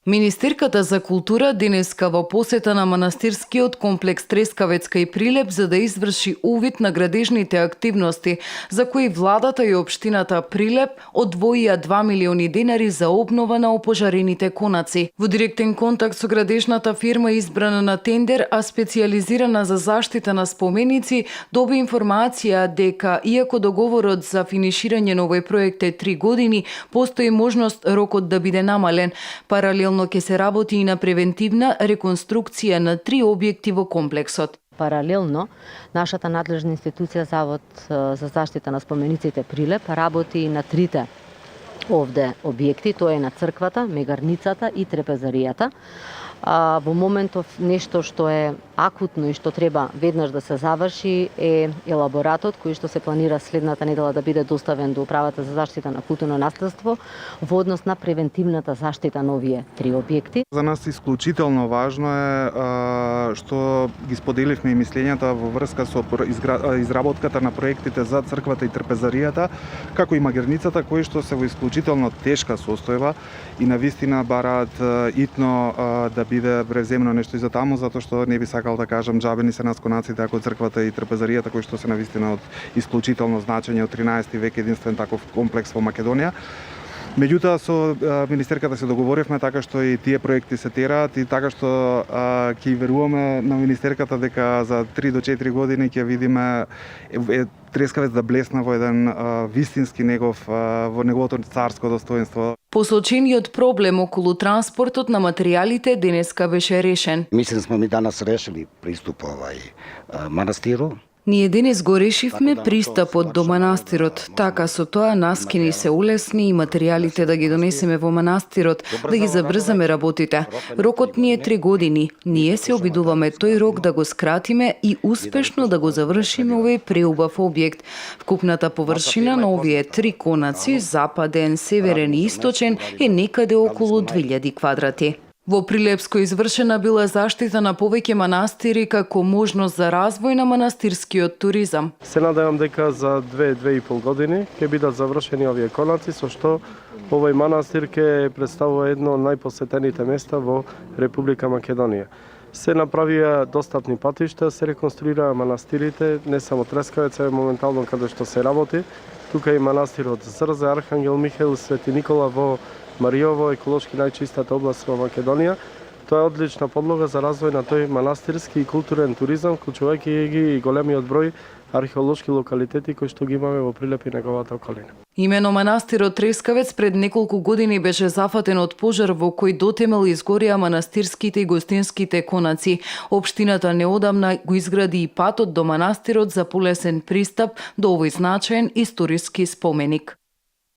Министерката за култура денеска во посета на манастирскиот комплекс Трескавецка и Прилеп за да изврши увид на градежните активности за кои владата и општината Прилеп одвоија 2 милиони денари за обнова на опожарените конаци. Во директен контакт со градежната фирма избрана на тендер, а специјализирана за заштита на споменици, доби информација дека иако договорот за финиширање на овој проект е 3 години, постои можност рокот да биде намален. Паралелно ќе се работи и на превентивна реконструкција на 3 објекти во комплексот. Паралелно, нашата надлежна институција Завод за заштита на спомениците Прилеп работи и на трите овде објекти, тоа е на црквата, мегарницата и трапезаријата. Во моментов нешто што е акутно и што треба веднаш да се заврши е елаборатот кој што се планира следната недела да биде доставен до Управата за заштита на културно наследство во однос на превентивната заштита на овие 3 објекти. За нас исклучително важно е што ги споделивме и мислењата во врска со изработката на проектите за црквата и трапезаријата, како и магерницата кои што се во исклучително тешка состојба и навистина бараат итно да биде превземено нешто и за таму, затоа што не би сакал да кажам џабени се нас конаците ако црквата и трапезаријата кои што се навистина од исклучително значење од 13 век единствен таков комплекс во Македонија. Меѓутоа со министерката се договоривме така што и тие проекти се тераат и така што ќе веруваме на министерката дека за 3 до 4 години ќе видиме Трескавец да блесна во еден вистински во неговото царско достоинство. Посочениот проблем околу транспортот на материјалите денеска беше решен. Мислам сме ми данас решили приступ манастиру. Ние денес го решивме пристапот до манастирот, така со тоа нас ќе ни се улесни и материјалите да ги донесеме во манастирот, да ги забрзаме работите. Рокот ни е 3 години. Ние се обидуваме тој рок да го скратиме и успешно да го завршиме овој преубав објект. Вкупната површина на овие 3 конаци, западен, северен и источен, е некаде околу 2000 квадрати. Во Прилепско извршена била заштита на повеќе манастири како можност за развој на манастирскиот туризам. Се надевам дека за 2-2,5 години ќе бидат завршени овие конаци, со што овој манастир ќе представува едно од најпосетените места во Република Македонија. Се направија достапни патишта, се реконструираа манастирите, не само Трескавец, е моментално каде што се работи. Тука и манастирот Зрзе, Архангел Михаил, Свети Никола во Мариово, еколошки најчистата област во Македонија. Тоа е одлична подлога за развој на тој манастирски и културен туризам, вклучувајќи ги и големиот број археолошки локалитети кои што ги имаме во Прилеп и неговата околина. Имено манастирот Трескавец пред неколку години беше зафатен од пожар во кој дотемел изгорија манастирските и гостинските конаци. Општината неодамна го изгради и патот до манастирот за полесен пристап до овој значаен историски споменик.